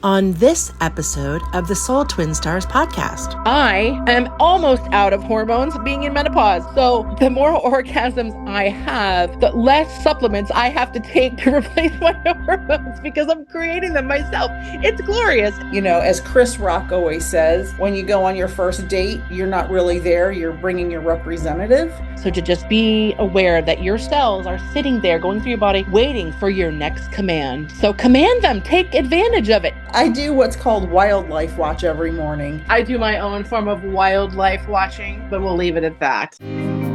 On this episode of the Soul Twin Stars podcast, I am almost out of hormones being in menopause. So the more orgasms I have, the less supplements I have to take to replace my hormones because I'm creating them myself. It's glorious. You know, as Chris Rock always says, when you go on your first date, you're not really there, you're bringing your representative. So to just be aware that your cells are sitting there going through your body, waiting for your next command. So command them, take advantage of it. I do what's called wildlife watch every morning. I do my own form of wildlife watching, but we'll leave it at that.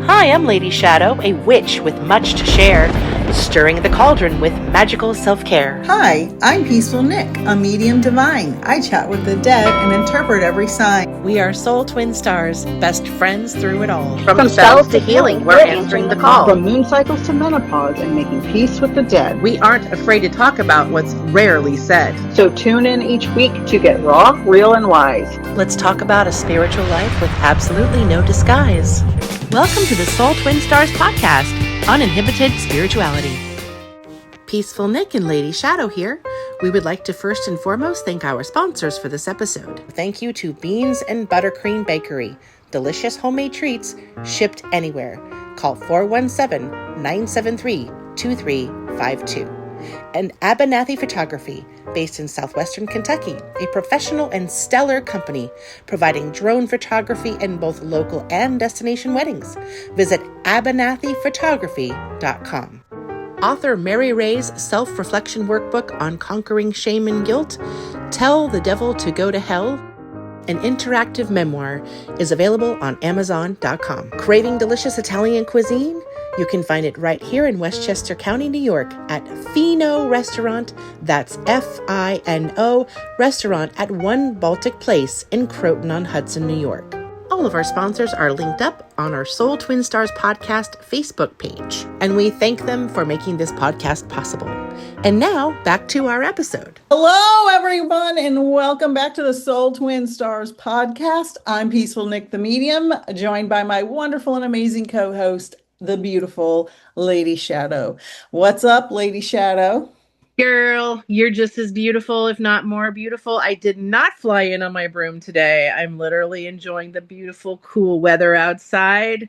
Hi, I'm Lady Shadowe, a witch with much to share, stirring the cauldron with magical self-care. Hi, I'm Peaceful Nik, a medium divine. I chat with the dead and interpret every sign. We are Soul Twin Stars, best friends through it all. From spells to healing, we're answering the call. From moon cycles to menopause and making peace with the dead. We aren't afraid to talk about what's rarely said. So tune in each week to get raw, real, and wise. Let's talk about a spiritual life with absolutely no disguise. Welcome to the Soul Twin Stars podcast, Uninhibited Spirituality. Peaceful Nik and Lady Shadowe here. We would like to first and foremost thank our sponsors for this episode. Thank you to Beans and Buttercream Bakery. Delicious homemade treats shipped anywhere. Call 417-973-2352. And Abernathy Photography, based in southwestern Kentucky, a professional and stellar company providing drone photography in both local and destination weddings. Visit abernathyphotography.com. Author Mary Ray's self-reflection workbook on conquering shame and guilt, Tell the Devil to Go to Hell, an interactive memoir, is available on Amazon.com. Craving delicious Italian cuisine? You can find it right here in Westchester County, New York at Fino Restaurant. That's F-I-N-O Restaurant at One Baltic Place in Croton-on-Hudson, New York. All of our sponsors are linked up on our Soul Twin Stars podcast Facebook page, and we thank them for making this podcast possible. And now, back to our episode. Hello, everyone, and welcome back to the Soul Twin Stars podcast. I'm Peaceful Nik the Medium, joined by my wonderful and amazing co-host, the beautiful Lady Shadowe. What's up, Lady Shadowe? Girl, you're just as beautiful, if not more beautiful. I did not fly in on my broom today. I'm literally enjoying the beautiful, cool weather outside,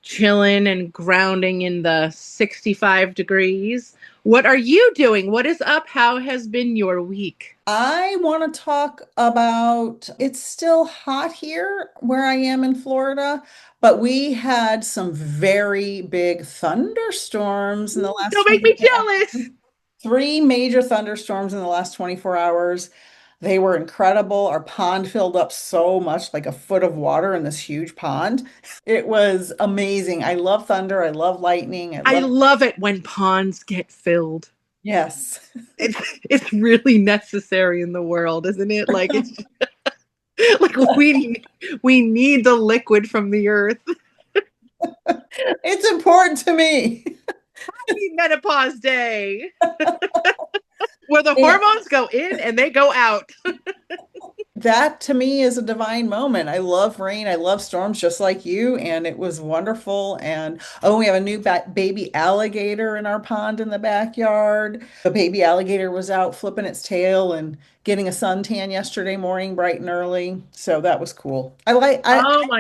chilling and grounding in the 65 degrees. What are you doing? What is up? How has been your week? I want to talk about, it's still hot here where I am in Florida, but we had some very big thunderstorms in the last. Don't make me jealous. 3 major thunderstorms in the last 24 hours. They were incredible. Our pond filled up so much, like a foot of water in this huge pond. It was amazing. I love thunder. I love lightning. I love it when ponds get filled. Yes. It's really necessary in the world, isn't it? Like it's like we need the liquid from the earth. It's important to me. Happy Menopause Day. Where the hormones go in and they go out. That to me is a divine moment. I love rain. I love storms just like you. And it was wonderful. And we have a new baby alligator in our pond in the backyard. The baby alligator was out flipping its tail and getting a suntan yesterday morning, bright and early. So that was cool. Oh my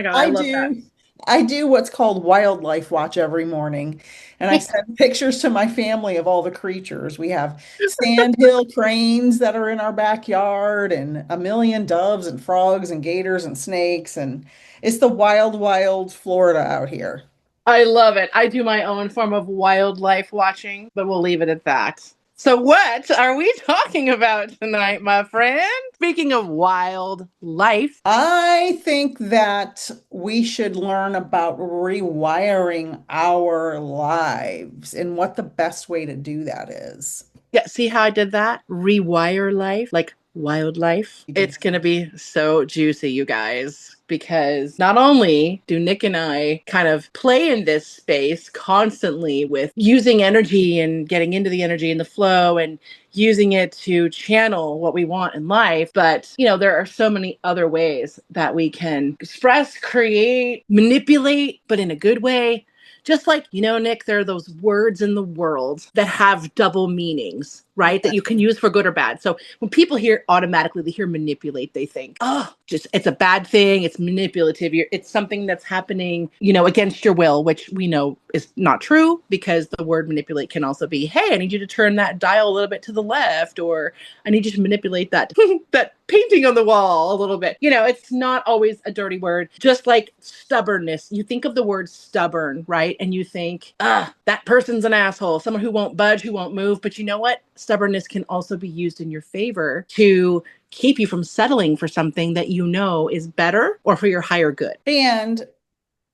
God. I love that. I do what's called wildlife watch every morning. And I send pictures to my family of all the creatures. We have sandhill cranes that are in our backyard and a million doves and frogs and gators and snakes. And it's the wild, wild Florida out here. I love it. I do my own form of wildlife watching, but we'll leave it at that. So what are we talking about tonight, my friend? Speaking of wild life. I think that we should learn about rewiring our lives and what the best way to do that is. Yeah, see how I did that? Rewire life, like wildlife. It's going to be so juicy, you guys. Because not only do Nik and I kind of play in this space constantly with using energy and getting into the energy and the flow and using it to channel what we want in life, but there are so many other ways that we can express, create, manipulate, but in a good way. Just like, Nik, there are those words in the world that have double meanings. right? That you can use for good or bad. So when people hear automatically, they hear manipulate, they think, oh, just it's a bad thing. It's manipulative. It's something that's happening, against your will, which we know is not true, because the word manipulate can also be, hey, I need you to turn that dial a little bit to the left, or I need you to manipulate that that painting on the wall a little bit. It's not always a dirty word. Just like stubbornness. You think of the word stubborn, right? And you think, that person's an asshole, someone who won't budge, who won't move. But you know what? Stubbornness can also be used in your favor to keep you from settling for something that you know is better or for your higher good. And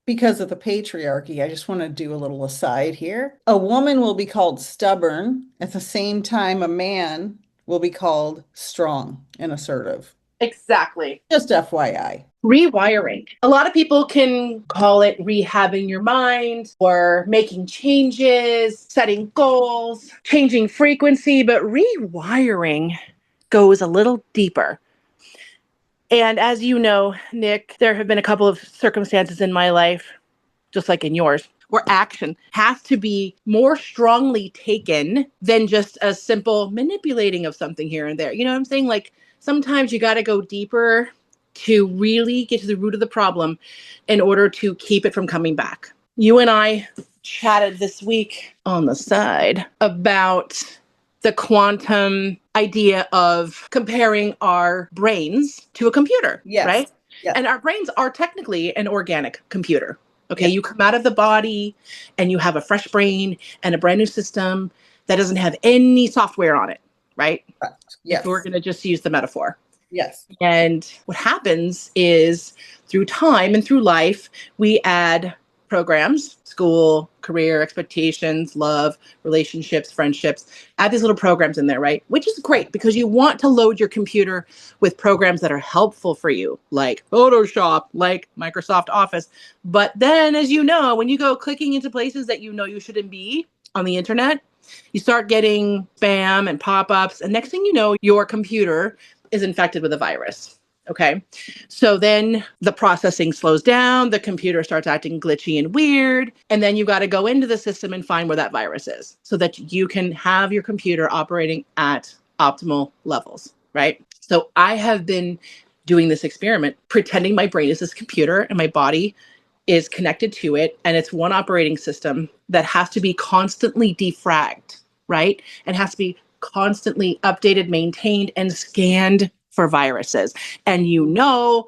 because of the patriarchy, I just want to do a little aside here. A woman will be called stubborn at the same time a man will be called strong and assertive. Exactly. Just FYI. Rewiring. A lot of people can call it rehabbing your mind or making changes, setting goals, changing frequency, but rewiring goes a little deeper. And as you know, Nik, there have been a couple of circumstances in my life, just like in yours, where action has to be more strongly taken than just a simple manipulating of something here and there. You know what I'm saying? Like sometimes you got to go deeper to really get to the root of the problem in order to keep it from coming back. You and I chatted this week on the side about the quantum idea of comparing our brains to a computer, Yes. right? Yes. And our brains are technically an organic computer. Okay, you come out of the body and you have a fresh brain and a brand new system that doesn't have any software on it, right? Yes. If we're going to just use the metaphor. Yes. And what happens is through time and through life, we add programs, school, career, expectations, love, relationships, friendships, add these little programs in there, right? Which is great because you want to load your computer with programs that are helpful for you, like Photoshop, like Microsoft Office. But then, as you know, when you go clicking into places that you know you shouldn't be on the internet, you start getting spam and pop-ups. And next thing you know, your computer is infected with a virus. Okay. So then the processing slows down, the computer starts acting glitchy and weird, and then you got to go into the system and find where that virus is so that you can have your computer operating at optimal levels, right? So I have been doing this experiment, pretending my brain is this computer and my body is connected to it, and it's one operating system that has to be constantly defragged, right? And has to be constantly updated, maintained, and scanned for viruses. And you know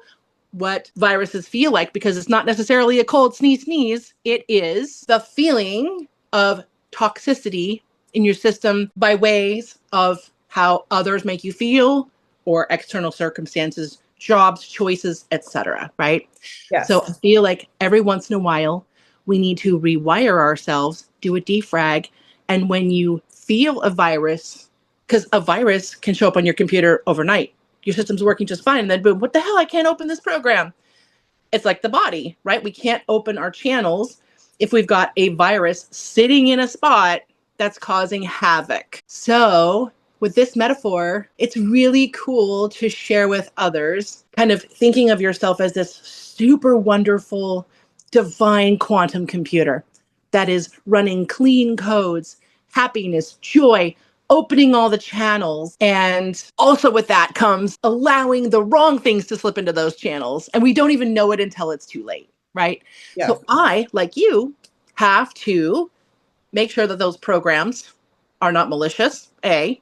what viruses feel like because it's not necessarily a cold sneeze. It is the feeling of toxicity in your system by ways of how others make you feel or external circumstances, jobs, choices, etc. Right? Yes. So I feel like every once in a while, we need to rewire ourselves, do a defrag. And when you feel a virus, because a virus can show up on your computer overnight, your system's working just fine. And then boom, what the hell? I can't open this program. It's like the body, right? We can't open our channels if we've got a virus sitting in a spot that's causing havoc. So with this metaphor, it's really cool to share with others, kind of thinking of yourself as this super wonderful, divine quantum computer that is running clean codes, happiness, joy, opening all the channels. And also with that comes allowing the wrong things to slip into those channels. And we don't even know it until it's too late, right? Yeah. So I, like you, have to make sure that those programs are not malicious, A,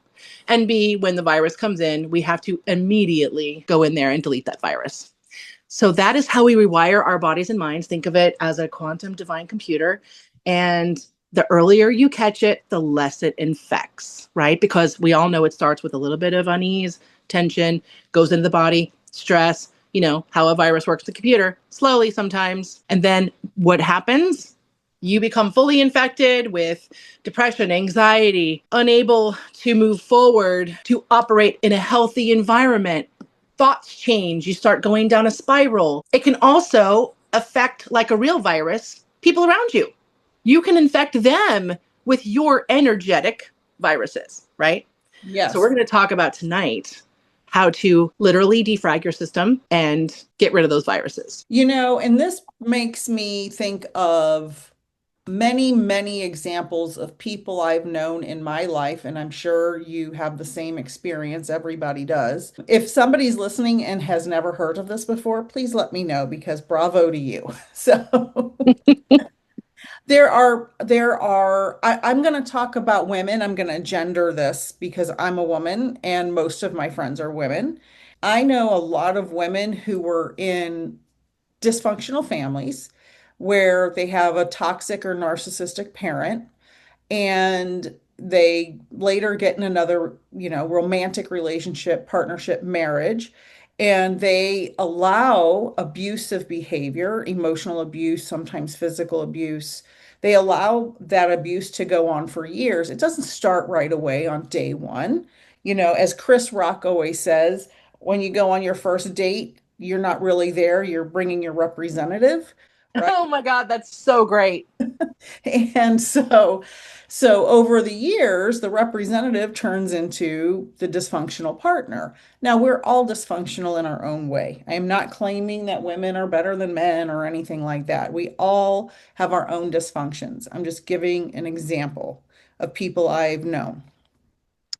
and B, when the virus comes in, we have to immediately go in there and delete that virus. So that is how we rewire our bodies and minds. Think of it as a quantum divine computer. And the earlier you catch it, the less it infects, right? Because we all know it starts with a little bit of unease, tension, goes into the body, stress, you know, how a virus works with the computer, slowly sometimes. And then what happens? You become fully infected with depression, anxiety, unable to move forward, to operate in a healthy environment. Thoughts change. You start going down a spiral. It can also affect, like a real virus, people around you. You can infect them with your energetic viruses, right? Yes. So we're going to talk about tonight how to literally defrag your system and get rid of those viruses. You know, and this makes me think of many, many examples of people I've known in my life, and I'm sure you have the same experience. Everybody does. If somebody's listening and has never heard of this before, please let me know because bravo to you. So I'm going to talk about women. I'm going to gender this because I'm a woman and most of my friends are women. I know a lot of women who were in dysfunctional families where they have a toxic or narcissistic parent and they later get in another, romantic relationship, partnership, marriage, and they allow abusive behavior, emotional abuse, sometimes physical abuse. They allow that abuse to go on for years. It doesn't start right away on day one. As Chris Rock always says, when you go on your first date, you're not really there, you're bringing your representative, right? Oh my God, that's so great. And so over the years, the representative turns into the dysfunctional partner. Now, we're all dysfunctional in our own way. I am not claiming that women are better than men or anything like that. We all have our own dysfunctions. I'm just giving an example of people I've known.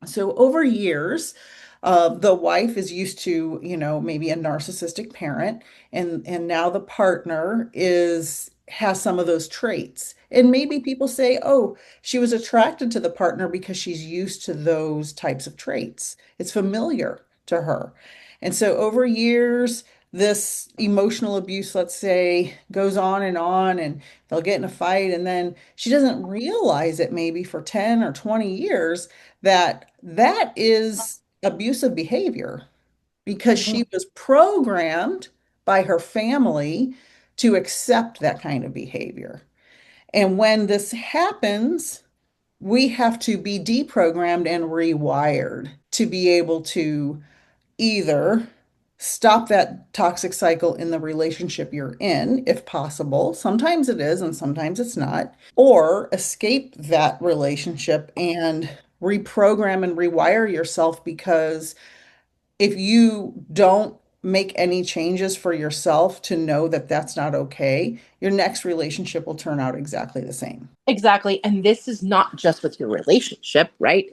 So over years, the wife is used to, maybe a narcissistic parent, and now the partner is has some of those traits. And maybe people say, "Oh, she was attracted to the partner because she's used to those types of traits. It's familiar to her." And so over years, this emotional abuse, let's say, goes on, and they'll get in a fight, and then she doesn't realize it maybe for 10 or 20 years that that is abusive behavior because she was programmed by her family to accept that kind of behavior. And when this happens, we have to be deprogrammed and rewired to be able to either stop that toxic cycle in the relationship you're in, if possible. Sometimes it is, and sometimes it's not, or escape that relationship and reprogram and rewire yourself because if you don't make any changes for yourself to know that that's not okay, your next relationship will turn out exactly the same. Exactly. And this is not just with your relationship, right?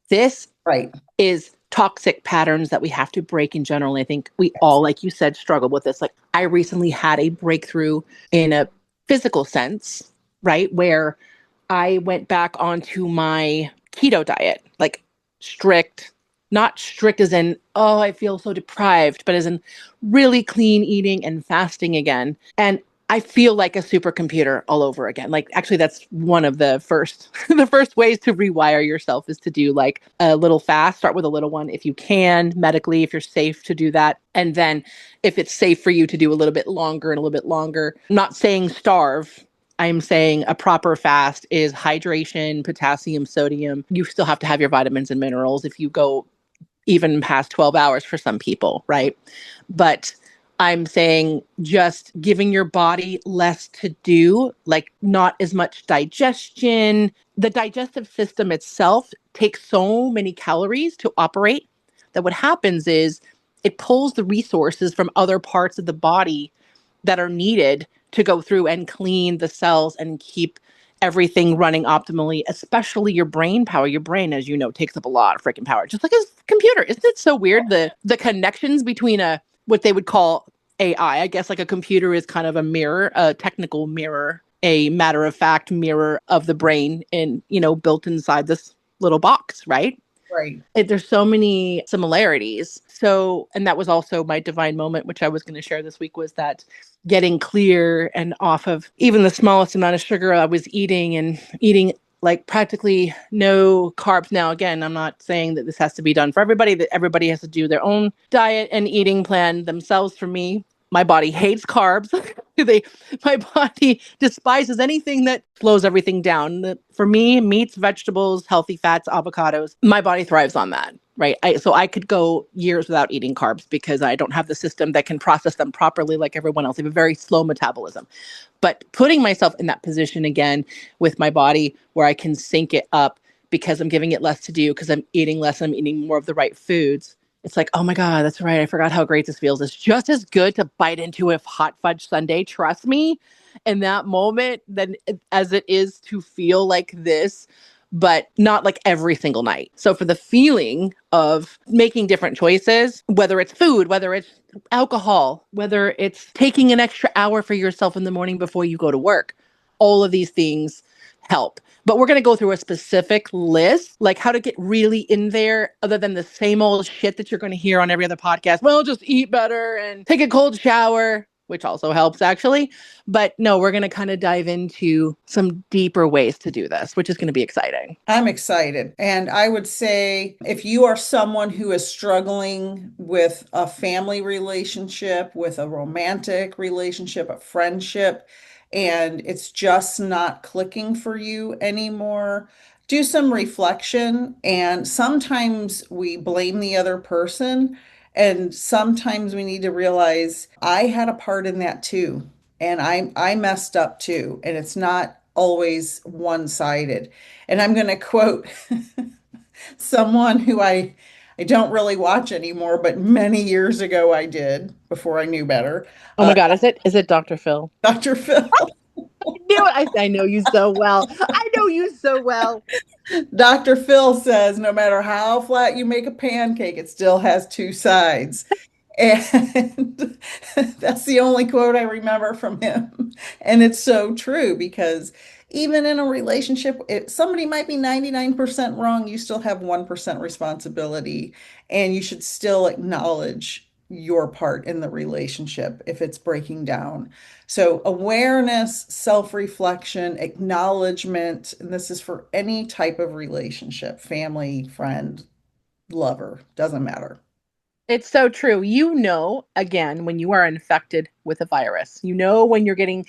This Right. is toxic patterns that we have to break in general. I think we all, like you said, struggle with this. Like I recently had a breakthrough in a physical sense, right? Where I went back onto my keto diet, like strict, not strict as in, oh, I feel so deprived, but as in really clean eating and fasting again. And I feel like a supercomputer all over again. Like actually that's one of the first the first ways to rewire yourself is to do like a little fast, start with a little one if you can, medically, if you're safe to do that. And then if it's safe for you to do a little bit longer and a little bit longer, I'm not saying starve. I'm saying a proper fast is hydration, potassium, sodium. You still have to have your vitamins and minerals if you go even past 12 hours for some people, right? But I'm saying just giving your body less to do, like not as much digestion. The digestive system itself takes so many calories to operate that what happens is it pulls the resources from other parts of the body that are needed to go through and clean the cells and keep everything running optimally, especially your brain power. Your brain, as you know, takes up a lot of freaking power, just like a computer. Isn't it so weird? The connections between what they would call AI, I guess like a computer is kind of a mirror, a technical mirror, a matter of fact mirror of the brain and, built inside this little box, right? Right. There's so many similarities. So, and that was also my divine moment, which I was going to share this week, was that getting clear and off of even the smallest amount of sugar I was eating and eating like practically no carbs. Now, again, I'm not saying that this has to be done for everybody, that everybody has to do their own diet and eating plan themselves. For me, my body hates carbs. My body despises anything that slows everything down. For me, meats, vegetables, healthy fats, avocados, my body thrives on that, right? So I could go years without eating carbs because I don't have the system that can process them properly like everyone else. I have a very slow metabolism. But putting myself in that position again with my body where I can sync it up because I'm giving it less to do, because I'm eating less, I'm eating more of the right foods, it's like, oh my God, that's right. I forgot how great this feels. It's just as good to bite into a hot fudge sundae. Trust me, in that moment, than as it is to feel like this, but not like every single night. So for the feeling of making different choices, whether it's food, whether it's alcohol, whether it's taking an extra hour for yourself in the morning before you go to work, all of these things help. But we're going to go through a specific list, like how to get really in there, other than the same old shit that you're going to hear on every other podcast. Well, just eat better and take a cold shower, which also helps actually. But no, we're going to kind of dive into some deeper ways to do this, which is going to be exciting. I'm excited. And I would say if you are someone who is struggling with a family relationship, with a romantic relationship, a friendship, and it's just not clicking for you anymore, do some reflection. And sometimes we blame the other person. And sometimes we need to realize I had a part in that too. And I messed up too. And it's not always one-sided. And I'm going to quote someone who I don't really watch anymore, but many years ago I did before I knew better. Oh my God, is it Dr. Phil? Dr. Phil. I knew it. I know you so well. I know you so well. Dr. Phil says no matter how flat you make a pancake, it still has two sides. And that's the only quote I remember from him. And it's so true because even in a relationship, somebody might be 99% wrong, you still have 1% responsibility, and you should still acknowledge your part in the relationship if it's breaking down. So awareness, self-reflection, acknowledgement, and this is for any type of relationship, family, friend, lover, doesn't matter. It's so true. You know, again, when you are infected with a virus, you know, when you're getting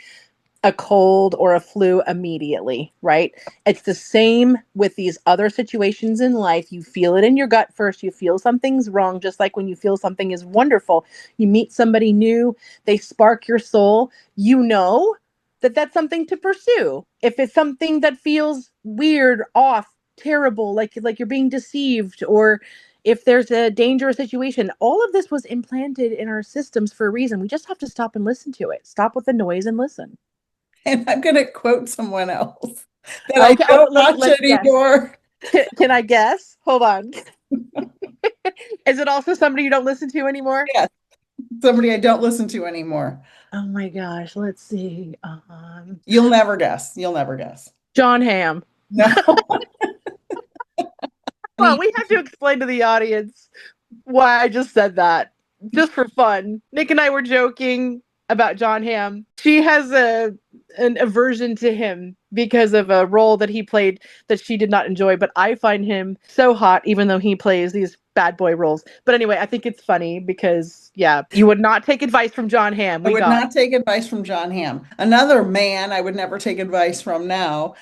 a cold or a flu immediately, right? It's the same with these other situations in life. You feel it in your gut first. You feel something's wrong, just like when you feel something is wonderful. You meet somebody new, they spark your soul. You know that that's something to pursue. If it's something that feels weird, off, terrible, like you're being deceived, or if there's a dangerous situation, all of this was implanted in our systems for a reason. We just have to stop and listen to it. Stop with the noise and listen. And I'm going to quote someone else that Okay. I don't watch Let's anymore. Can I guess? Hold on. Is it also somebody you don't listen to anymore? Yes, somebody I don't listen to anymore. Oh my gosh. Let's see. You'll never guess. You'll never guess. John Hamm. No. Well, we have to explain to the audience why I just said that, just for fun. Nik and I were joking about John Hamm. She has an aversion to him because of a role that he played that she did not enjoy, but I find him so hot even though he plays these bad boy roles. But anyway, I think it's funny because, yeah, you would not take advice from John Hamm. I would not take advice from John Hamm. Another man I would never take advice from now,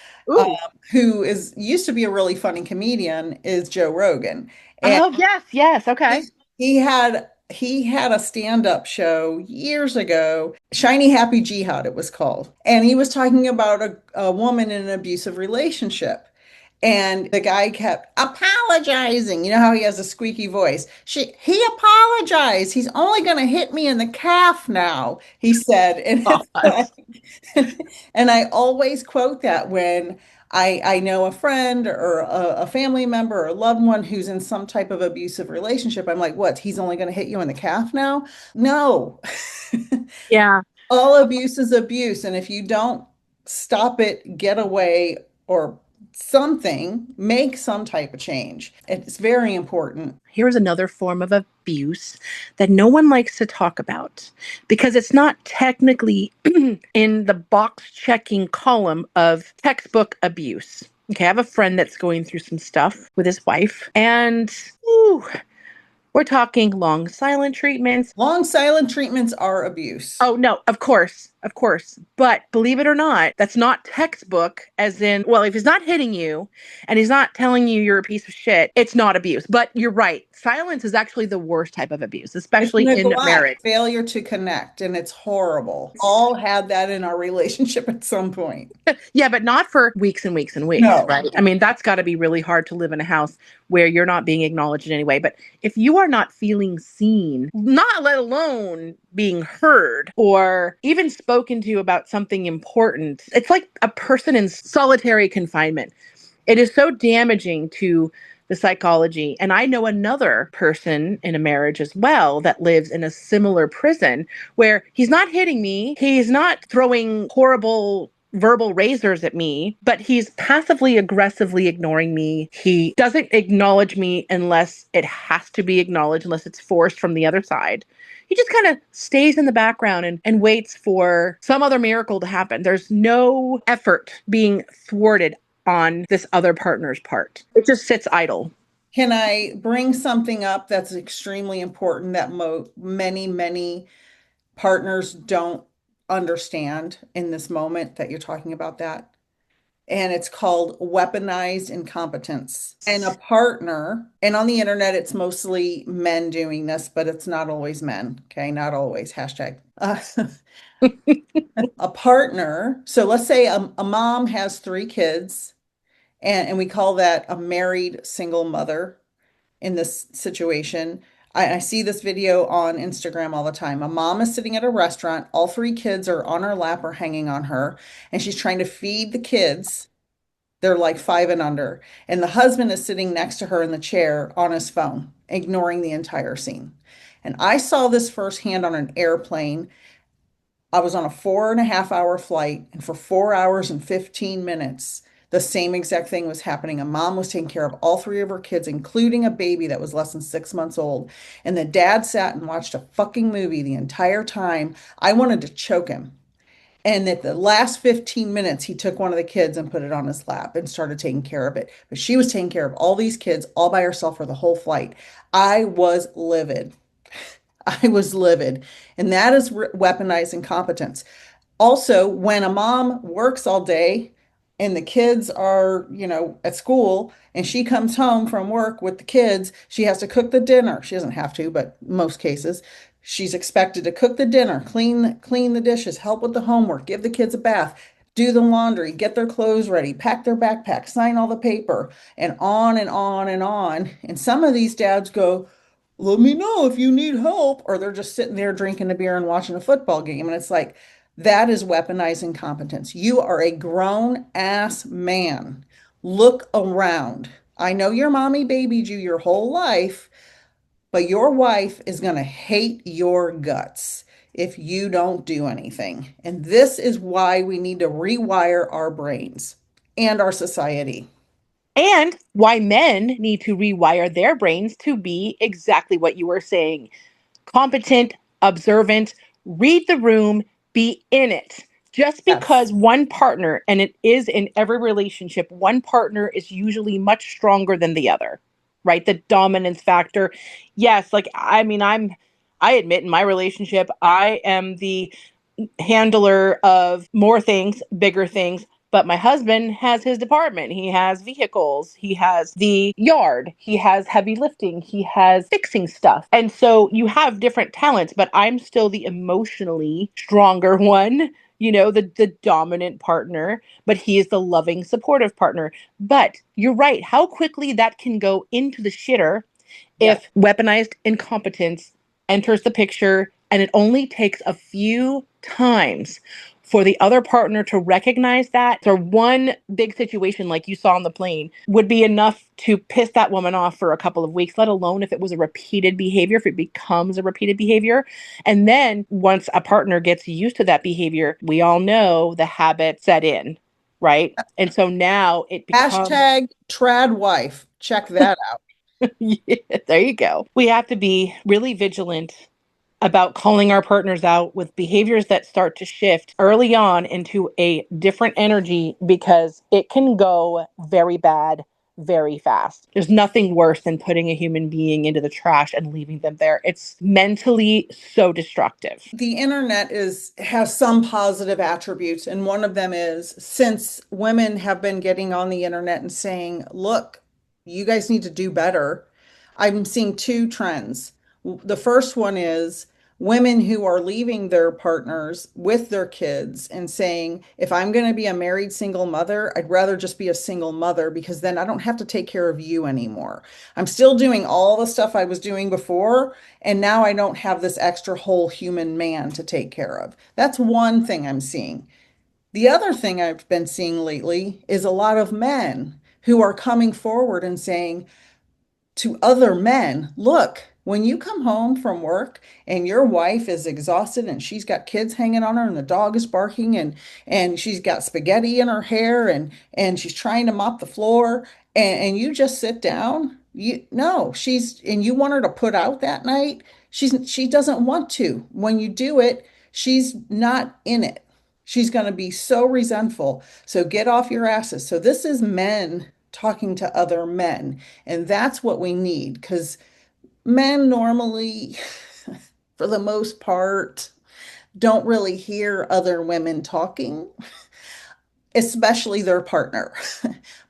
who used to be a really funny comedian, is Joe Rogan. And oh, yes. Okay. He had a stand-up show years ago, Shiny Happy Jihad, it was called. And he was talking about a woman in an abusive relationship. And the guy kept apologizing. You know how he has a squeaky voice? He apologized. He's only going to hit me in the calf now, he said. And, and I always quote that when I know a friend or a family member or a loved one who's in some type of abusive relationship. I'm like, what? He's only going to hit you in the calf now? No. Yeah. All abuse is abuse. And if you don't stop it, get away, or something, make some type of change. It's very important. Here's another form of abuse that no one likes to talk about because it's not technically in the box checking column of textbook abuse. Okay, I have a friend that's going through some stuff with his wife, and we're talking long silent treatments. Long silent treatments are abuse. Oh, no, of course. But believe it or not, that's not textbook as in, well, if he's not hitting you and he's not telling you you're a piece of shit, it's not abuse. But you're right. Silence is actually the worst type of abuse, especially in marriage. Failure to connect, and it's horrible. All had that in our relationship at some point. Yeah, but not for weeks and weeks and weeks, right? I mean, that's got to be really hard to live in a house where you're not being acknowledged in any way. But if you are not feeling seen, not let alone being heard or even spoken to about something important, it's like a person in solitary confinement. It is so damaging to the psychology. And I know another person in a marriage as well that lives in a similar prison where he's not hitting me, he's not throwing horrible verbal razors at me, but he's passively aggressively ignoring me. He doesn't acknowledge me unless it has to be acknowledged, unless it's forced from the other side. He just kind of stays in the background and waits for some other miracle to happen. There's no effort being thwarted on this other partner's part. It just sits idle. Can I bring something up that's extremely important that many partners don't understand in this moment that you're talking about that? And it's called weaponized incompetence. And a partner, and on the internet, it's mostly men doing this, but it's not always men. Okay, not always. Hashtag. A partner. So let's say a mom has 3 kids, and we call that a married single mother in this situation. I see this video on Instagram all the time. A mom is sitting at a restaurant. All 3 kids are on her lap or hanging on her, and she's trying to feed the kids. They're like 5 and under. And the husband is sitting next to her in the chair on his phone, ignoring the entire scene. And I saw this firsthand on an airplane. I was on a 4.5 hour flight, and for 4 hours and 15 minutes, the same exact thing was happening. A mom was taking care of all 3 of her kids, including a baby that was less than 6 months old. And the dad sat and watched a fucking movie the entire time. I wanted to choke him. And at the last 15 minutes, he took one of the kids and put it on his lap and started taking care of it. But she was taking care of all these kids all by herself for the whole flight. I was livid. I was livid. And that is weaponized incompetence. Also, when a mom works all day and the kids are, at school, and she comes home from work with the kids, she has to cook the dinner. She doesn't have to, but most cases, she's expected to cook the dinner, clean the dishes, help with the homework, give the kids a bath, do the laundry, get their clothes ready, pack their backpack, sign all the paper, and on and on and on. And some of these dads go, let me know if you need help, or they're just sitting there drinking a beer and watching a football game. And it's like, that is weaponized incompetence. You are a grown ass man. Look around. I know your mommy babied you your whole life, but your wife is going to hate your guts if you don't do anything. And this is why we need to rewire our brains and our society. And why men need to rewire their brains to be exactly what you were saying: competent, observant, read the room, be in it. Just because Yes. one partner, and it is in every relationship, one partner is usually much stronger than the other, right? The dominance factor. Yes, like, I mean, I admit in my relationship, I am the handler of more things, bigger things. But my husband has his department. He has vehicles. He has the yard. He has heavy lifting. He has fixing stuff. And so you have different talents, but I'm still the emotionally stronger one, the dominant partner, but he is the loving, supportive partner. But you're right. How quickly that can go into the shitter if weaponized incompetence enters the picture, and it only takes a few times for the other partner to recognize that. Or one big situation like you saw on the plane would be enough to piss that woman off for a couple of weeks, let alone if it was a repeated behavior, if it becomes a repeated behavior. And then once a partner gets used to that behavior, we all know the habit set in, right? And so now it becomes... Hashtag trad wife. Check that out. Yeah, there you go. We have to be really vigilant about calling our partners out with behaviors that start to shift early on into a different energy, because it can go very bad very fast. There's nothing worse than putting a human being into the trash and leaving them there. It's mentally so destructive. The internet has some positive attributes, and one of them is, since women have been getting on the internet and saying, look, you guys need to do better, I'm seeing 2 trends. The first one is women who are leaving their partners with their kids and saying, if I'm going to be a married single mother, I'd rather just be a single mother because then I don't have to take care of you anymore. I'm still doing all the stuff I was doing before, and now I don't have this extra whole human man to take care of. That's one thing I'm seeing. The other thing I've been seeing lately is a lot of men who are coming forward and saying, to other men, look, when you come home from work and your wife is exhausted and she's got kids hanging on her and the dog is barking and she's got spaghetti in her hair and she's trying to mop the floor and you just sit down, you no, she's and you want her to put out that night, she doesn't want to. When you do it, she's not in it. She's going to be so resentful. So get off your asses. So this is men talking to other men. And that's what we need because men normally, for the most part, don't really hear other women talking, especially their partner.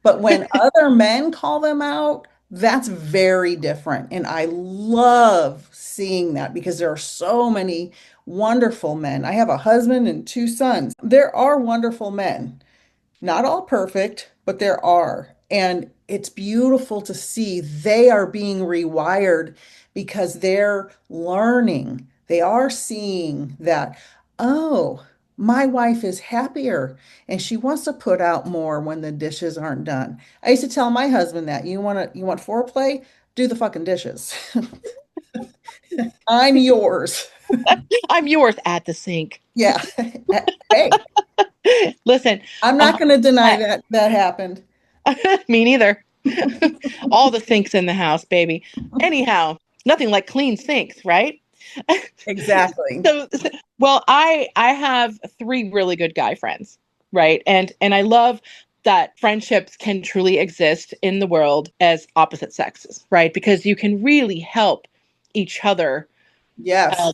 But when other men call them out, that's very different. And I love seeing that because there are so many wonderful men. I have a husband and two sons. There are wonderful men. Not all perfect, but there are. And it's beautiful to see they are being rewired because they're learning. They are seeing that, oh, my wife is happier and she wants to put out more when the dishes aren't done. I used to tell my husband that you want foreplay? Do the fucking dishes. I'm yours. I'm yours at the sink. Yeah. Hey, Listen, I'm not going to deny that happened. me neither. All the sinks in the house, baby. Anyhow, nothing like clean sinks, right? Exactly. So, well, I have three really good guy friends, right? And I love that friendships can truly exist in the world as opposite sexes, right? Because you can really help each other, Yes.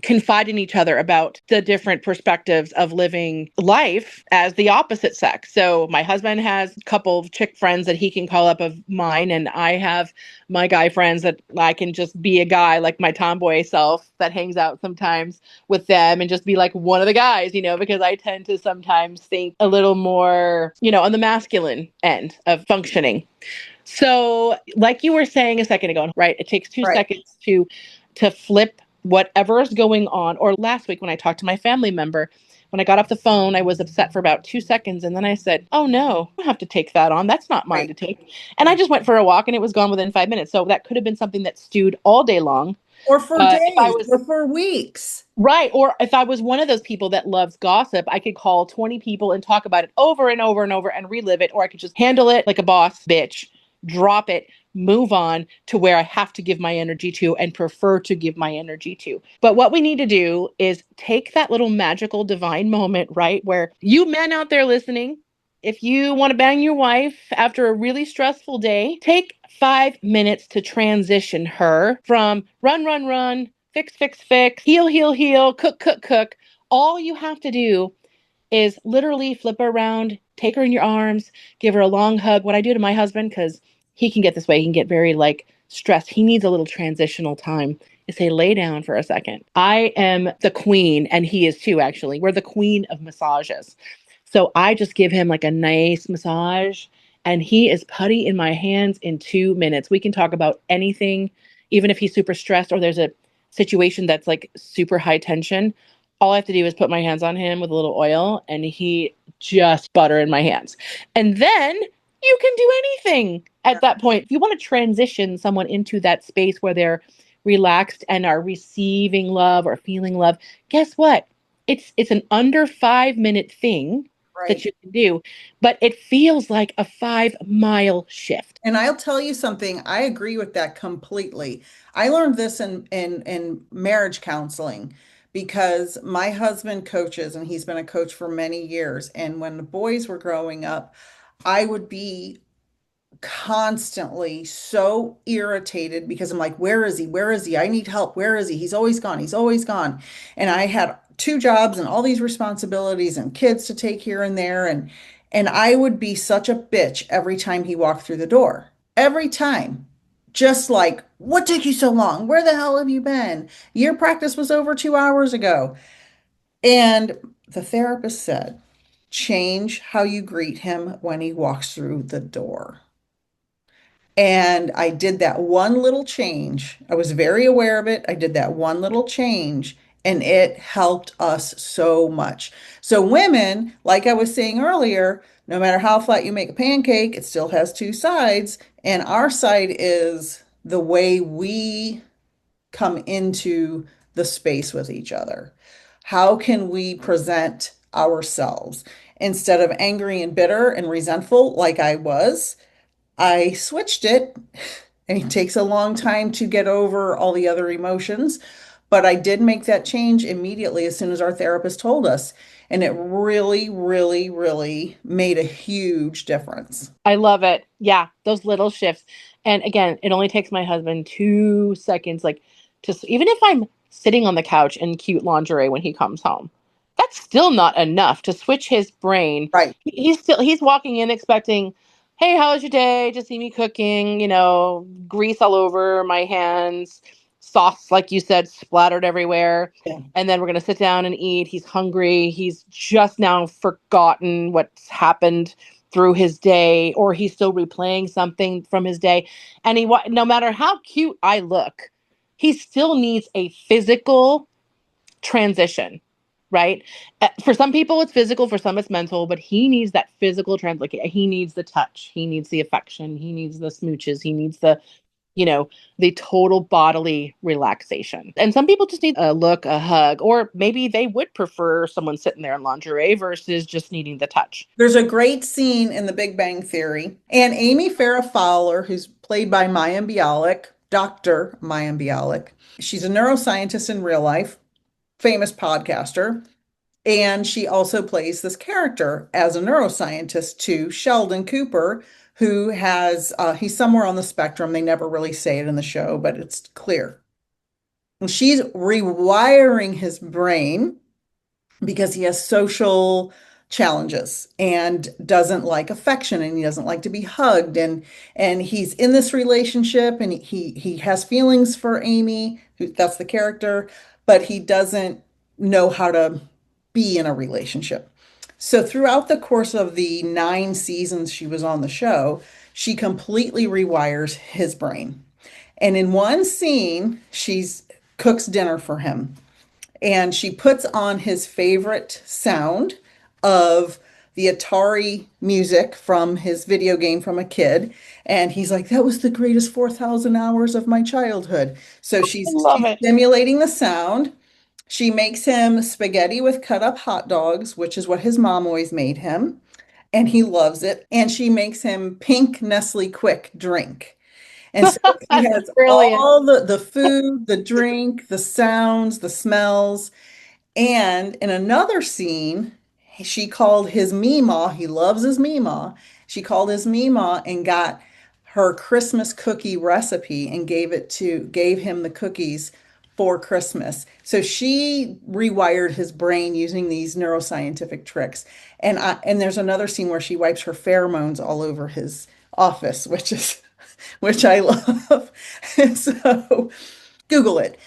confide in each other about the different perspectives of living life as the opposite sex. So my husband has a couple of chick friends that he can call up of mine, and I have my guy friends that I can just be a guy, like my tomboy self that hangs out sometimes with them and just be like one of the guys, because I tend to sometimes think a little more, on the masculine end of functioning. So like you were saying a second ago, right? It takes 2 Right. seconds to flip whatever is going on. Or last week when I talked to my family member, when I got off the phone, I was upset for about 2 seconds. And then I said, oh no, I don't have to take that on. That's not mine Right. to take. And I just went for a walk and it was gone within 5 minutes. So that could have been something that stewed all day long. Or for If I days was or for weeks. right, or if I was one of those people that loves gossip, I could call 20 people and talk about it over and over and over and relive it, or I could just handle it like a boss bitch, drop it, move on to where I have to give my energy to and prefer to give my energy to. But what we need to do is take that little magical divine moment, right? Where you men out there listening, if you want to bang your wife after a really stressful day, take 5 minutes to transition her from run, run, run, fix, fix, fix, heal, heal, heal, cook, cook, cook. All you have to do is literally flip her around, take her in your arms, give her a long hug. What I do to my husband, because he can get this way, he can get very stressed. He needs a little transitional time. I say, lay down for a second. I am the queen, and he is too, actually. We're the queen of massages. So I just give him like a nice massage, and he is putty in my hands in 2 minutes. We can talk about anything, even if he's super stressed or there's a situation that's like super high tension. All I have to do is put my hands on him with a little oil, and he just butter in my hands. And then you can do anything at that point. If you want to transition someone into that space where they're relaxed and are receiving love or feeling love, guess what? It's an under 5 minute thing that Right. you can do, but it feels like a 5 mile shift. And I'll tell you something, I agree with that completely. I learned this in marriage counseling because my husband coaches and he's been a coach for many years. And when the boys were growing up, I would be constantly so irritated because I'm like, where is he? Where is he? I need help. Where is he? He's always gone. He's always gone. And I had two jobs and all these responsibilities and kids to take here and there. And I would be such a bitch every time he walked through the door. Every time. Just like, what took you so long? Where the hell have you been? Your practice was over 2 hours ago. And the therapist said, change how you greet him when he walks through the door. And I did that one little change. I was very aware of it. I did that one little change, and it helped us so much. So, women, like I was saying earlier, no matter how flat you make a pancake, it still has two sides. And our side is the way we come into the space with each other. How can we present ourselves instead of angry and bitter and resentful like I was? I switched it, and it takes a long time to get over all the other emotions, but I did make that change immediately as soon as our therapist told us. And it really, really, really made a huge difference. I love it. Yeah, those little shifts. And again, it only takes my husband 2 seconds, like, just even if I'm sitting on the couch in cute lingerie when he comes home, that's still not enough to switch his brain. Right. He's walking in expecting, hey, how was your day? To see me cooking, grease all over my hands, sauce, like you said, splattered everywhere. Yeah. And then we're going to sit down and eat. He's hungry. He's just now forgotten what's happened through his day, or he's still replaying something from his day. And no matter how cute I look, he still needs a physical transition, right? For some people it's physical, for some it's mental, but he needs that physical like he needs the touch, he needs the affection, he needs the smooches, he needs the total bodily relaxation. And some people just need a look, a hug, or maybe they would prefer someone sitting there in lingerie versus just needing the touch. There's a great scene in The Big Bang Theory, and Amy Farrah Fowler, who's played by Mayim Bialik, Dr. Mayim Bialik, she's a neuroscientist in real life, famous podcaster. And she also plays this character as a neuroscientist to Sheldon Cooper, who he's somewhere on the spectrum. They never really say it in the show, but it's clear. And she's rewiring his brain because he has social challenges and doesn't like affection, and he doesn't like to be hugged, and he's in this relationship, and he has feelings for Amy, that's the character, but he doesn't know how to be in a relationship. So throughout the course of the 9 seasons she was on the show, she completely rewires his brain. And in one scene, she's cooks dinner for him, and she puts on his favorite sound of the Atari music from his video game from a kid. And he's like, that was the greatest 4,000 hours of my childhood. So she's simulating the sound. She makes him spaghetti with cut up hot dogs, which is what his mom always made him, and he loves it. And she makes him pink Nestle Quick drink. And so he has all the food, the drink, the sounds, the smells. And in another scene, she called his Meemaw, he loves his Meemaw. She called his Meemaw and got her Christmas cookie recipe and gave him the cookies for Christmas. So she rewired his brain using these neuroscientific tricks. And there's another scene where she wipes her pheromones all over his office, which I love. So Google it.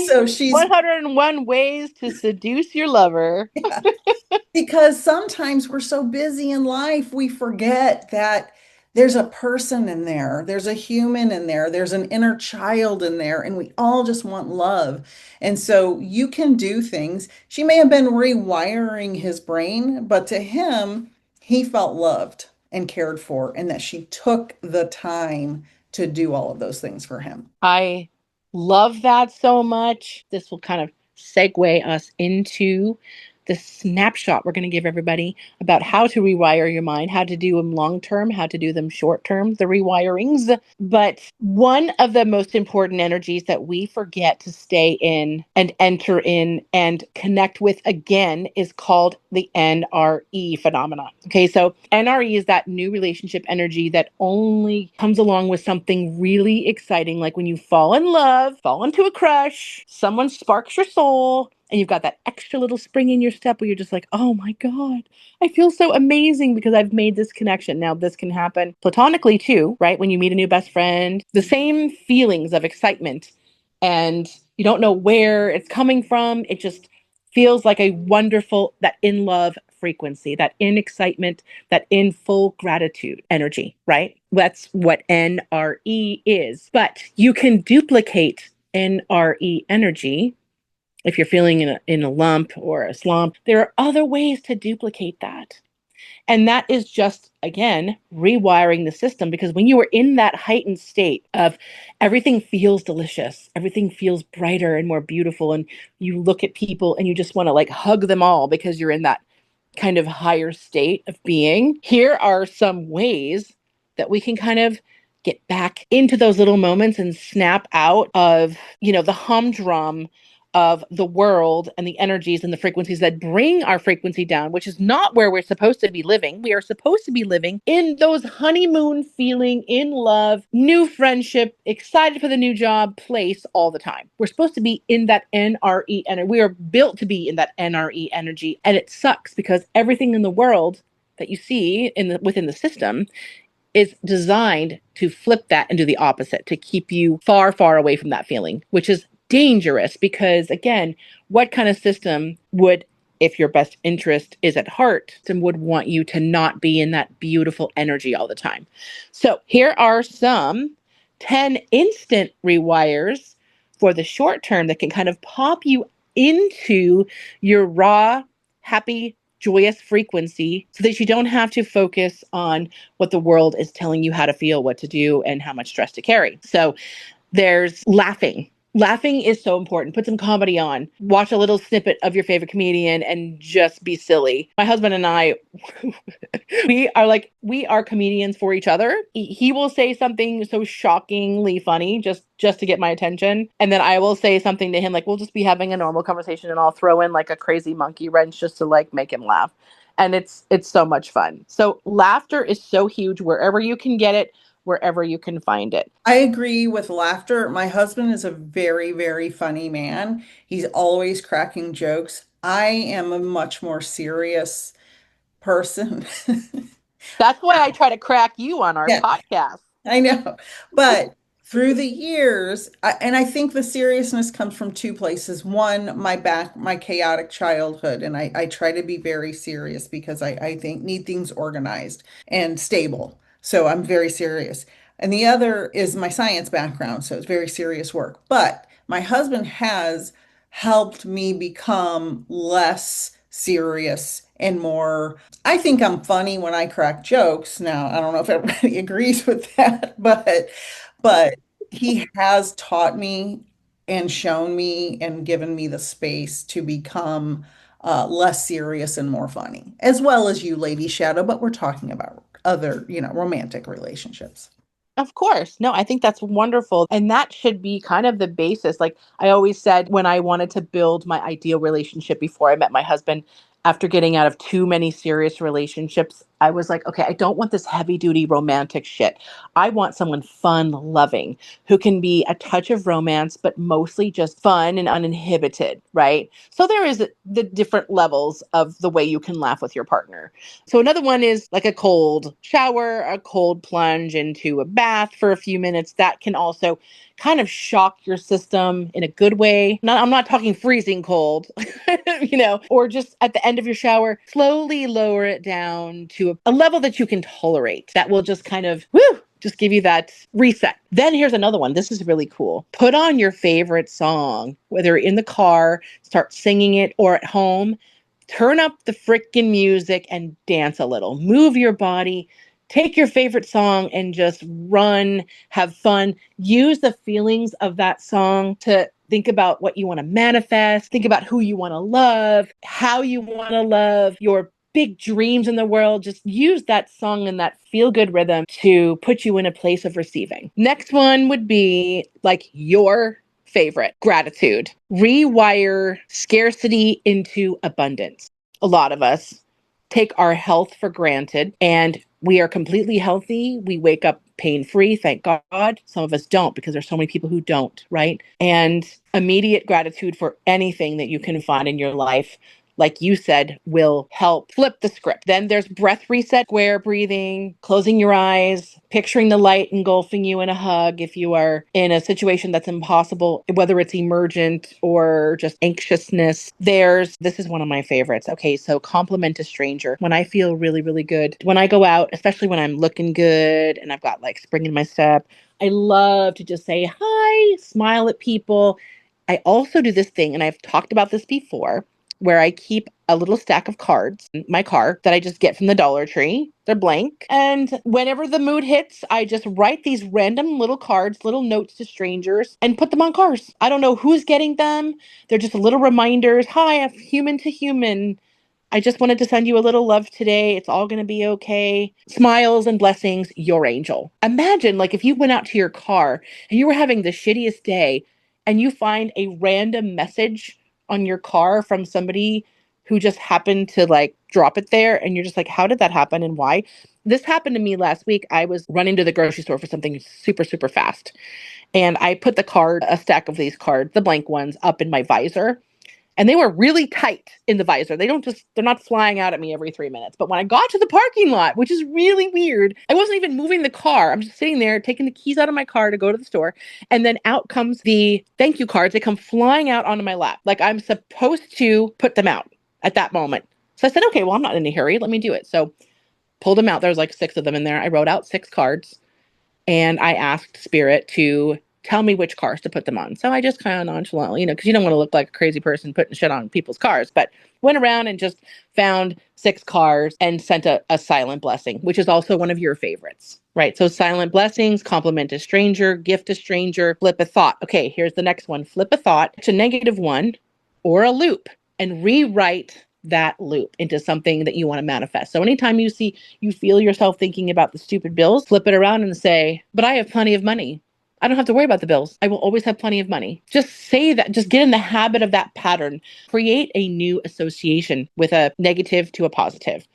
So she's 101 ways to seduce your lover. Yeah. Because sometimes we're so busy in life, we forget that there's a person in there, there's a human in there, there's an inner child in there, and we all just want love. And so you can do things. She may have been rewiring his brain, but to him, he felt loved and cared for, and that she took the time to do all of those things for him. I love that so much. This will kind of segue us into the snapshot we're going to give everybody about how to rewire your mind, how to do them long term, how to do them short term, the rewirings. But one of the most important energies that we forget to stay in and enter in and connect with again is called the NRE phenomenon. Okay, so NRE is that new relationship energy that only comes along with something really exciting, like when you fall in love, fall into a crush, someone sparks your soul, and you've got that extra little spring in your step where you're just like, oh my God, I feel so amazing because I've made this connection. Now, this can happen platonically too, right? When you meet a new best friend, the same feelings of excitement, and you don't know where it's coming from. It just feels like a wonderful, that in love frequency, that in excitement, that in full gratitude energy, right? That's what NRE is. But you can duplicate NRE energy if you're feeling in a lump or a slump. There are other ways to duplicate that. And that is just, again, rewiring the system, because when you are in that heightened state of everything feels delicious, everything feels brighter and more beautiful, and you look at people and you just want to like hug them all because you're in that kind of higher state of being. Here are some ways that we can kind of get back into those little moments and snap out of, the humdrum of the world and the energies and the frequencies that bring our frequency down, which is not where we're supposed to be living. We are supposed to be living in those honeymoon feeling, in love, new friendship, excited for the new job place all the time. We're supposed to be in that NRE energy. We are built to be in that NRE energy. And it sucks because everything in the world that you see within the system is designed to flip that and do the opposite, to keep you far, far away from that feeling, which is dangerous because, again, what kind of system would, if your best interest is at heart, would want you to not be in that beautiful energy all the time? So here are some 10 instant rewires for the short term that can kind of pop you into your raw, happy, joyous frequency so that you don't have to focus on what the world is telling you how to feel, what to do, and how much stress to carry. So there's laughing. Laughing is so important. Put some comedy on. Watch a little snippet of your favorite comedian and just be silly. My husband and I, we are comedians for each other. He will say something so shockingly funny just to get my attention. And then I will say something to him, like we'll just be having a normal conversation and I'll throw in like a crazy monkey wrench just to like make him laugh. And it's so much fun. So laughter is so huge wherever you can get it, wherever you can find it. I agree with laughter. My husband is a very, very funny man. He's always cracking jokes. I am a much more serious person. That's why I try to crack you on our Yeah, podcast. I know. But through the years, and I think the seriousness comes from two places. One, my chaotic childhood, and I try to be very serious because I think need things organized and stable. So I'm very serious. And the other is my science background, so it's very serious work. But my husband has helped me become less serious and more. I think I'm funny when I crack jokes. Now, I don't know if everybody agrees with that, but he has taught me and shown me and given me the space to become less serious and more funny, as well as you, Lady Shadowe. But we're talking about other, romantic relationships. Of course. No, I think that's wonderful. And that should be kind of the basis. Like I always said, when I wanted to build my ideal relationship before I met my husband, after getting out of too many serious relationships, I was like, okay, I don't want this heavy duty romantic shit. I want someone fun, loving, who can be a touch of romance, but mostly just fun and uninhibited, right? So there is the different levels of the way you can laugh with your partner. So another one is like a cold shower, a cold plunge into a bath for a few minutes. That can also kind of shock your system in a good way. I'm not talking freezing cold, or just at the end of your shower, slowly lower it down to a level that you can tolerate. That will just kind of, just give you that reset. Then here's another one. This is really cool. Put on your favorite song, whether in the car, start singing it, or at home. Turn up the frickin' music and dance a little. Move your body. Take your favorite song and just run, have fun. Use the feelings of that song to think about what you want to manifest. Think about who you want to love, how you want to love, your big dreams in the world. Just use that song and that feel-good rhythm to put you in a place of receiving. Next one would be like your favorite, gratitude. Rewire scarcity into abundance. A lot of us take our health for granted, and we are completely healthy. We wake up pain-free, thank God. Some of us don't because there's so many people who don't, right? And immediate gratitude for anything that you can find in your life, like you said, will help flip the script. Then there's breath reset, square breathing, closing your eyes, picturing the light engulfing you in a hug if you are in a situation that's impossible, whether it's emergent or just anxiousness. This is one of my favorites. Okay, so compliment a stranger. When I feel really, really good, when I go out, especially when I'm looking good and I've got like spring in my step, I love to just say hi, smile at people. I also do this thing, and I've talked about this before, where I keep a little stack of cards in my car that I just get from the Dollar Tree. They're blank. And whenever the mood hits, I just write these random little cards, little notes to strangers, and put them on cars. I don't know who's getting them. They're just little reminders. Hi, I'm human to human. I just wanted to send you a little love today. It's all going to be okay. Smiles and blessings, your angel. Imagine like if you went out to your car and you were having the shittiest day and you find a random message on your car from somebody who just happened to like drop it there, and you're just like, how did that happen and why? This happened to me last week. I was running to the grocery store for something super, super fast. And I put a stack of these cards, the blank ones, up in my visor. And they were really tight in the visor. They're not flying out at me every 3 minutes. But when I got to the parking lot, which is really weird, I wasn't even moving the car. I'm just sitting there taking the keys out of my car to go to the store. And then out comes the thank you cards. They come flying out onto my lap. Like I'm supposed to put them out at that moment. So I said, okay, well, I'm not in a hurry. Let me do it. So pulled them out. There was like 6 of them in there. I wrote out 6 cards and I asked Spirit to tell me which cars to put them on. So I just kind of nonchalantly, because you don't want to look like a crazy person putting shit on people's cars, but went around and just found 6 cars and sent a silent blessing, which is also one of your favorites, right? So silent blessings, compliment a stranger, gift a stranger, flip a thought. Okay, here's the next one. Flip a thought to -1 or a loop and rewrite that loop into something that you want to manifest. So anytime you feel yourself thinking about the stupid bills, flip it around and say, but I have plenty of money. I don't have to worry about the bills. I will always have plenty of money. Just say that. Just get in the habit of that pattern. Create a new association with a negative to a positive.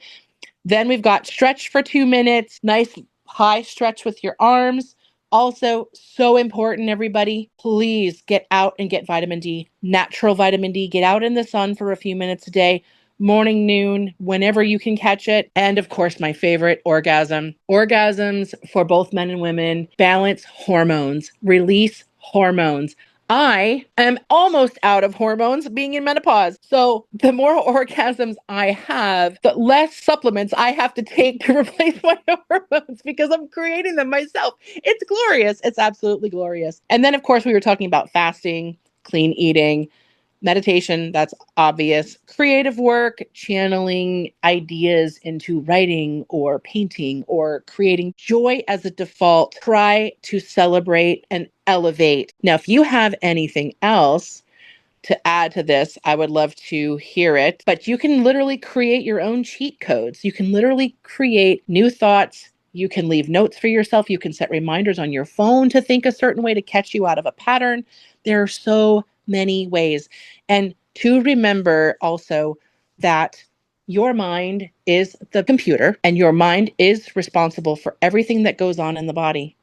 Then we've got stretch for 2 minutes. Nice high stretch with your arms. Also, so important, everybody. Please get out and get vitamin D, natural vitamin D. Get out in the sun for a few minutes a day. Morning, noon, whenever you can catch it. And of course, my favorite, orgasm. Orgasms for both men and women. Balance hormones. Release hormones. I am almost out of hormones being in menopause. So the more orgasms I have, the less supplements I have to take to replace my hormones because I'm creating them myself. It's glorious. It's absolutely glorious. And then, of course, we were talking about fasting, clean eating, meditation, that's obvious. Creative work, channeling ideas into writing or painting or creating joy as a default. Try to celebrate and elevate. Now, if you have anything else to add to this, I would love to hear it. But you can literally create your own cheat codes. You can literally create new thoughts. You can leave notes for yourself. You can set reminders on your phone to think a certain way to catch you out of a pattern. There are so many ways. And to remember also that your mind is the computer and your mind is responsible for everything that goes on in the body.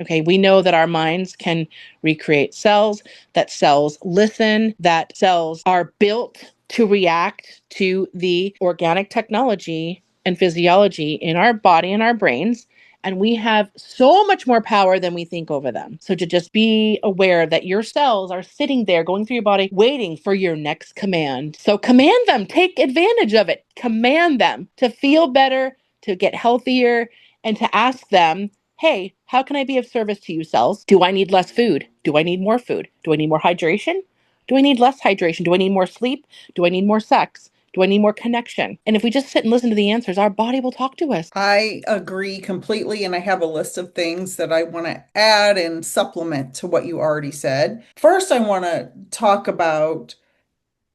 Okay, we know that our minds can recreate cells, that cells listen, that cells are built to react to the organic technology and physiology in our body and our brains. And we have so much more power than we think over them. So to just be aware that your cells are sitting there going through your body, waiting for your next command. So command them, take advantage of it, command them to feel better, to get healthier, and to ask them, hey, how can I be of service to you, cells? Do I need less food? Do I need more food? Do I need more hydration? Do I need less hydration? Do I need more sleep? Do I need more sex? Do I need more connection? And if we just sit and listen to the answers, our body will talk to us. I agree completely, and I have a list of things that I want to add and supplement to what you already said. First, I want to talk about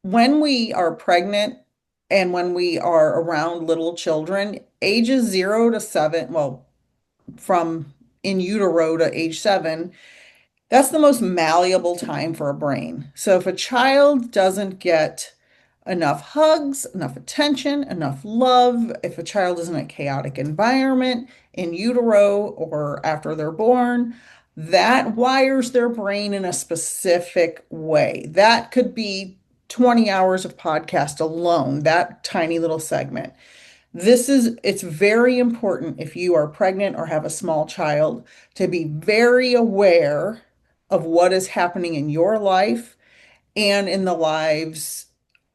when we are pregnant and when we are around little children, ages 0 to 7, well, from in utero to age 7, that's the most malleable time for a brain. So if a child doesn't get enough hugs, enough attention, enough love. If a child is in a chaotic environment, in utero or after they're born, that wires their brain in a specific way. That could be 20 hours of podcast alone, that tiny little segment. It's very important if you are pregnant or have a small child to be very aware of what is happening in your life and in the lives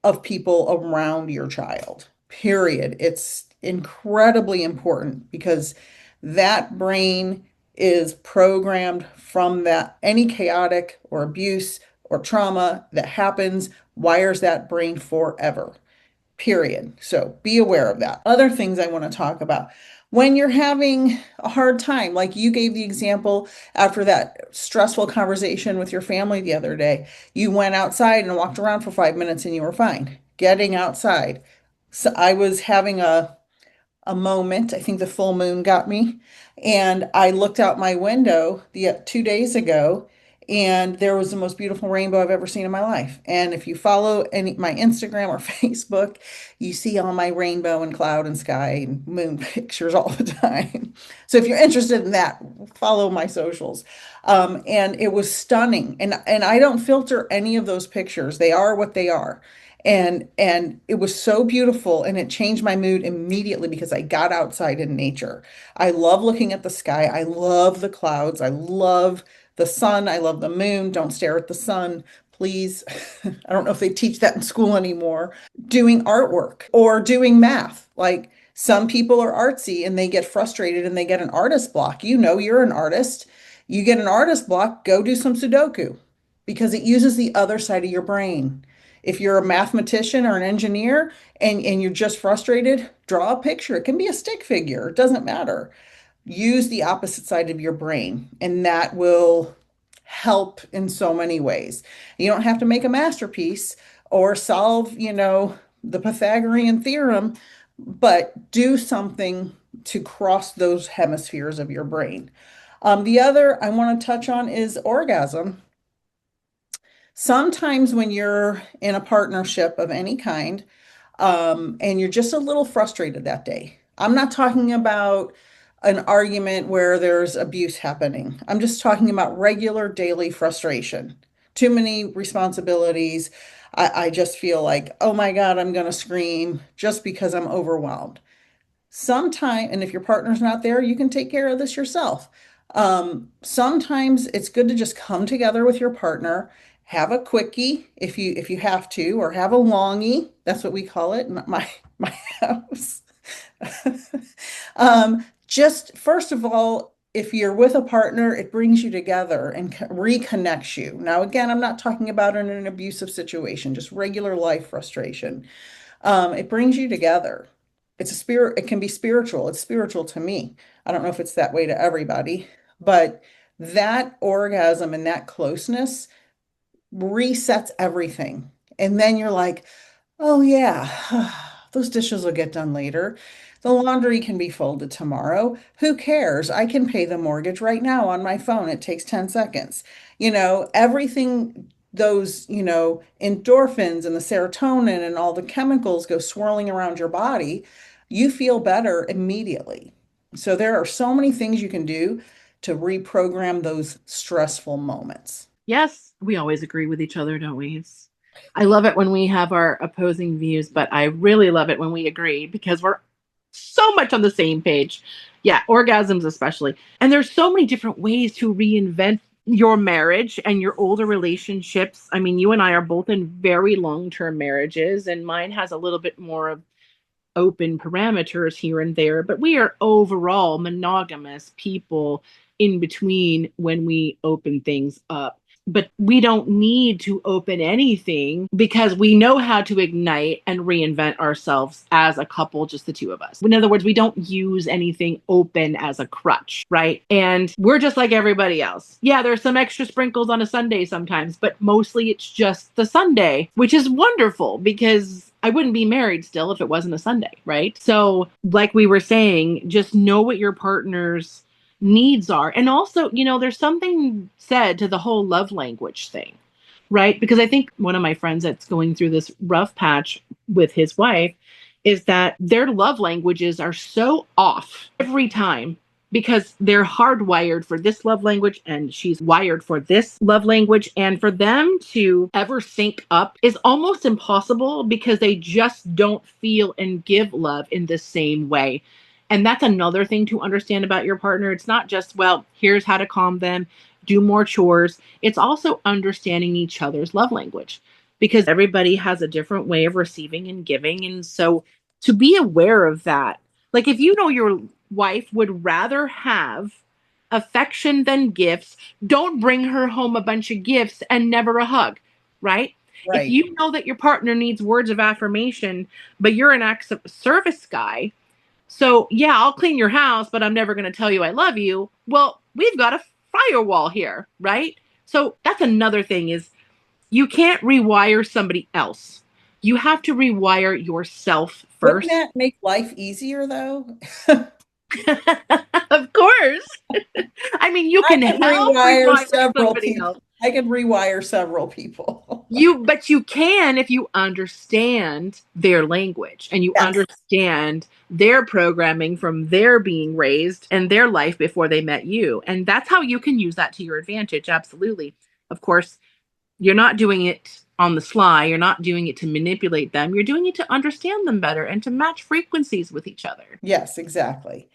of people around your child. Period. It's incredibly important because that brain is programmed from that any chaotic or abuse or trauma that happens wires that brain forever. Period. So be aware of that. Other things I want to talk about. When you're having a hard time, like you gave the example after that stressful conversation with your family the other day, you went outside and walked around for 5 minutes and you were fine. Getting outside. So I was having a moment. I think the full moon got me. And I looked out my window 2 days ago, and there was the most beautiful rainbow I've ever seen in my life. And if you follow my Instagram or Facebook, you see all my rainbow and cloud and sky and moon pictures all the time. So if you're interested in that, follow my socials. And it was stunning. And I don't filter any of those pictures. They are what they are. And it was so beautiful, and it changed my mood immediately because I got outside in nature. I love looking at the sky. I love the clouds. I love the sun. I love the moon. Don't stare at the sun, please. I don't know if they teach that in school anymore. Doing artwork or doing math. Like some people are artsy and they get frustrated and they get an artist block. You know, you're an artist. You get an artist block, go do some Sudoku because it uses the other side of your brain. If you're a mathematician or an engineer and you're just frustrated, draw a picture. It can be a stick figure. It doesn't matter. Use the opposite side of your brain, and that will help in so many ways. You don't have to make a masterpiece or solve, the Pythagorean theorem, but do something to cross those hemispheres of your brain. The other I want to touch on is orgasm. Sometimes when you're in a partnership of any kind, and you're just a little frustrated that day, I'm not talking about an argument where there's abuse happening. I'm just talking about regular daily frustration. Too many responsibilities. I just feel like, oh my God, I'm going to scream just because I'm overwhelmed. And if your partner's not there, you can take care of this yourself. Sometimes it's good to just come together with your partner, have a quickie if you have to, or have a longie. That's what we call it in my house. Just first of all, if you're with a partner, it brings you together and reconnects you. Now, again, I'm not talking about in an abusive situation, just regular life frustration. It brings you together. It's a spirit. It can be spiritual. It's spiritual to me. I don't know if it's that way to everybody, but that orgasm and that closeness resets everything. And then you're like, oh yeah, those dishes will get done later. The laundry can be folded tomorrow. Who cares? I can pay the mortgage right now on my phone. It takes 10 seconds. Everything, those, endorphins and the serotonin and all the chemicals go swirling around your body. You feel better immediately. So there are so many things you can do to reprogram those stressful moments. Yes, we always agree with each other, don't we? I love it when we have our opposing views, but I really love it when we agree because we're so much on the same page. Yeah, orgasms especially. And there's so many different ways to reinvent your marriage and your older relationships. I mean, you and I are both in very long-term marriages, and mine has a little bit more of open parameters here and there, but we are overall monogamous people in between when we open things up. But we don't need to open anything because we know how to ignite and reinvent ourselves as a couple, just the two of us. In other words, we don't use anything open as a crutch, right? And we're just like everybody else. Yeah, there's some extra sprinkles on a Sunday sometimes, but mostly it's just the Sunday, which is wonderful because I wouldn't be married still if it wasn't a Sunday, right? So like we were saying, just know what your partner's needs are. And also, there's something said to the whole love language thing. right? Because I think one of my friends that's going through this rough patch with his wife is that their love languages are so off every time because they're hardwired for this love language and she's wired for this love language. And for them to ever sync up is almost impossible because they just don't feel and give love in the same way. And that's another thing to understand about your partner. It's not just, well, here's how to calm them, do more chores. It's also understanding each other's love language because everybody has a different way of receiving and giving. And so to be aware of that, like if you know your wife would rather have affection than gifts, don't bring her home a bunch of gifts and never a hug, right? Right. If you know that your partner needs words of affirmation, but you're an acts of service guy, so yeah, I'll clean your house, but I'm never going to tell you I love you. Well, we've got a firewall here, right? So that's another thing is you can't rewire somebody else. You have to rewire yourself first. Wouldn't that make life easier though? Of course. I mean, you can help rewire somebody else. I can rewire several people. But you can if you understand their language and you understand their programming from their being raised and their life before they met you. And that's how you can use that to your advantage. Absolutely. Of course, you're not doing it on the sly. You're not doing it to manipulate them. You're doing it to understand them better and to match frequencies with each other. Yes, exactly.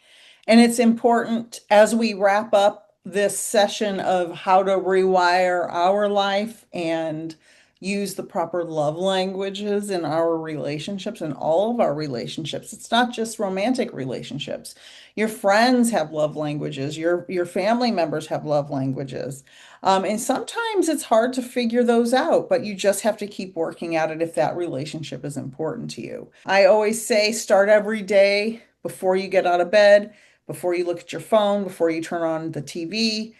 And it's important as we wrap up this session of how to rewire our life and use the proper love languages in our relationships and all of our relationships. It's not just romantic relationships. Your friends have love languages. Your family members have love languages. And sometimes it's hard to figure those out, but you just have to keep working at it if that relationship is important to you. I always say start every day before you get out of bed, before you look at your phone, before you turn on the TV.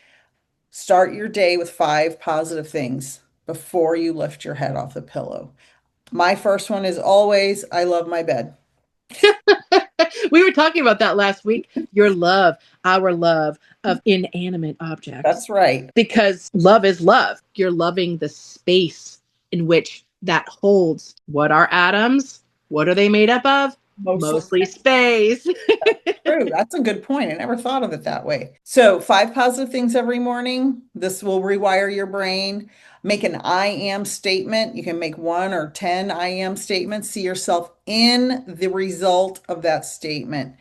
Start your day with 5 positive things before you lift your head off the pillow. My first one is always, I love my bed. We were talking about that last week. Your love, our love of inanimate objects. That's right. Because love is love. You're loving the space in which that holds. What are atoms? What are they made up of? Mostly space. True. That's a good point. I never thought of it that way. So 5 positive things every morning. This will rewire your brain. Make an I am statement. You can make 1 or 10 I am statements. See yourself in the result of that statement.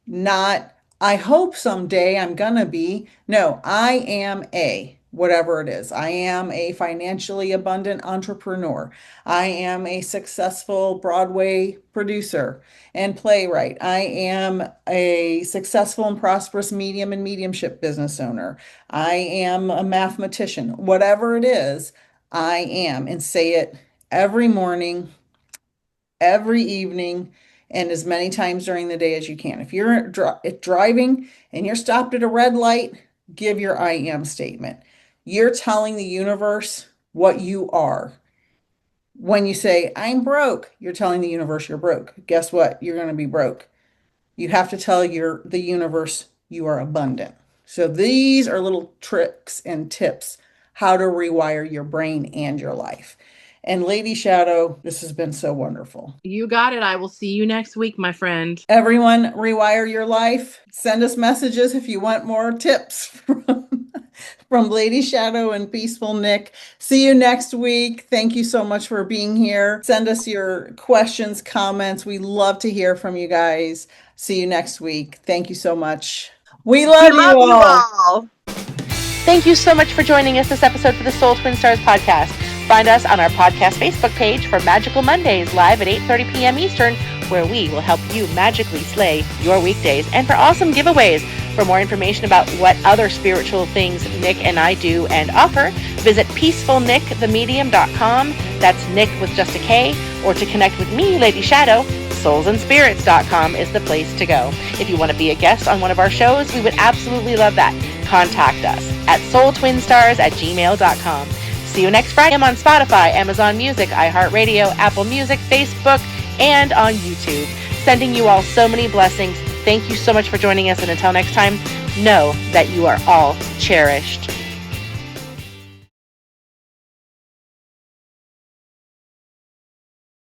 Not, I hope someday I'm gonna be. No, I am whatever it is. I am a financially abundant entrepreneur. I am a successful Broadway producer and playwright. I am a successful and prosperous medium and mediumship business owner. I am a mathematician. Whatever it is, I am. And say it every morning, every evening, and as many times during the day as you can. If you're driving and you're stopped at a red light, give your I am statement. You're telling the universe what you are. When you say, I'm broke, you're telling the universe you're broke. Guess what? You're going to be broke. You have to tell the universe you are abundant. So these are little tricks and tips how to rewire your brain and your life. And Lady Shadowe, this has been so wonderful. You got it. I will see you next week, my friend. Everyone, rewire your life. Send us messages if you want more tips from Lady Shadowe and Peaceful Nik. See you next week. Thank you so much for being here. Send us your questions, comments. We love to hear from you guys. See you next week. Thank you so much. We love you all. Thank you so much for joining us this episode for the Soul Twin Stars podcast. Find us on our podcast Facebook page for Magical Mondays live at 8:30 p.m. Eastern, where we will help you magically slay your weekdays, and for awesome giveaways. For more information about what other spiritual things Nik and I do and offer, visit peacefulnikthemedium.com. That's Nik with just a K. Or to connect with me, Lady Shadowe, soulsandspirits.com is the place to go. If you want to be a guest on one of our shows, we would absolutely love that. Contact us at soultwinstars@gmail.com. See you next Friday. I'm on Spotify, Amazon Music, iHeartRadio, Apple Music, Facebook, and on YouTube. Sending you all so many blessings. Thank you so much for joining us, and until next time, know that you are all cherished.